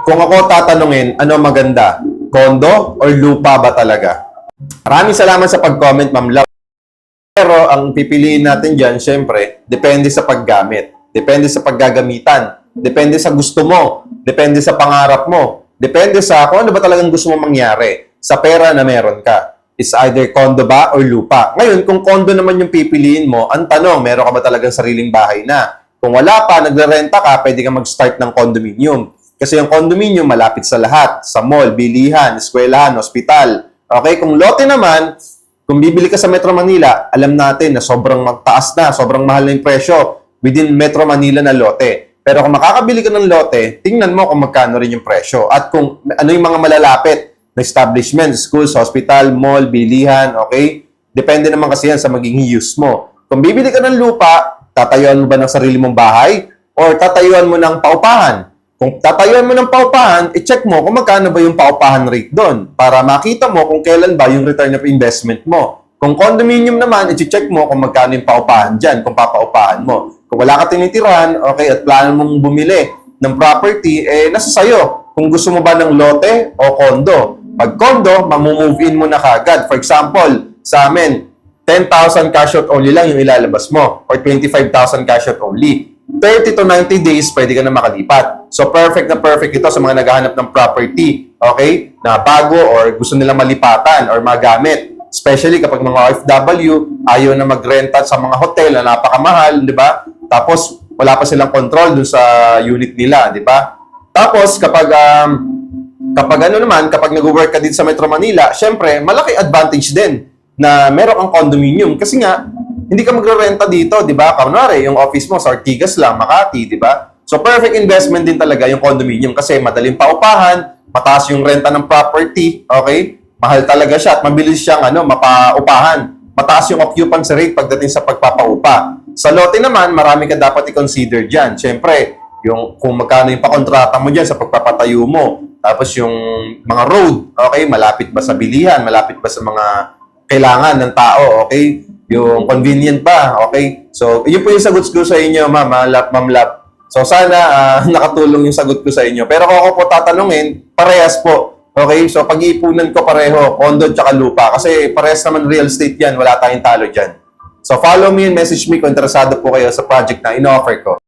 Kung ako tatanungin, ano maganda? Kondo or lupa ba talaga? Maraming salamat sa pag-comment, Ma'am Love. Pero ang pipiliin natin dyan, syempre, depende sa paggamit. Depende sa paggagamitan. Depende sa gusto mo. Depende sa pangarap mo. Depende sa kung ano ba talagang gusto mo mangyari sa pera na meron ka. It's either condo ba or lupa. Ngayon, kung condo naman yung pipiliin mo, ang tanong, meron ka ba talagang sariling bahay na? Kung wala pa, nagre-renta ka, pwede ka mag-start ng condominium. Kasi yung condominium malapit sa lahat. Sa mall, bilihan, eskwelahan, ospital. Okay? Kung lote naman, kung bibili ka sa Metro Manila, alam natin na sobrang magtaas na, sobrang mahal na yung presyo within Metro Manila na lote. Pero kung makakabili ka ng lote, tingnan mo kung magkano rin yung presyo. At kung ano yung mga malalapit na establishment, schools, hospital, mall, bilihan, okay? Depende naman kasi yan sa magiging use mo. Kung bibili ka ng lupa, tatayuan mo ba ng sarili mong bahay? Or tatayuan mo ng paupahan? Kung tatayuan mo ng paupahan, i-check mo kung magkano ba yung paupahan rate doon para makita mo kung kailan ba yung return of investment mo. Kung condominium naman, i-check mo kung magkano yung paupahan dyan, kung papaupahan mo. Kung wala ka tinitirahan, okay, at plano mong bumili ng property, nasa sayo. Kung gusto mo ba ng lote o condo. Pag condo, mamumove in mo na kagad. For example, sa amin, 10,000 cash out only lang yung ilalabas mo or 25,000 cash out only. 30 to 90 days, pwede ka na makalipat. So, perfect na perfect ito sa mga naghahanap ng property, okay? Na bago or gusto nilang malipatan or magamit. Especially kapag mga OFW, ayaw na magrenta sa mga hotel na napakamahal, di ba? Tapos, wala pa silang control dun sa unit nila, di ba? Tapos, kapag nag-work ka din sa Metro Manila, syempre, malaki advantage din na meron kang condominium. Kasi nga, hindi ka magre-renta dito, di ba? Kunwari, yung office mo sa Ortigas lang, Makati, di ba? So, perfect investment din talaga yung condominium kasi madaling paupahan, mataas yung renta ng property, okay? Mahal talaga siya at mabilis siyang mapaupahan. Mataas yung occupancy rate pagdating sa pagpapaupa. Sa lote naman, marami ka dapat i-consider dyan. Siyempre, yung kung magkano yung pakontrata mo dyan sa pagpapatayo mo. Tapos yung mga road, okay? Malapit ba sa bilihan? Malapit ba sa mga kailangan ng tao, okay? Yung convenient ba, okay? So, yun po yung sagot ko sa inyo, Ma'am Love. So, sana nakatulong yung sagot ko sa inyo. Pero kung ako po tatanungin, parehas po. Okay? So, pag-iipunan ko pareho, condo at lupa. Kasi parehas naman real estate yan. Wala tayong talo dyan. So, follow me and message me kung interesado po kayo sa project na in-offer ko.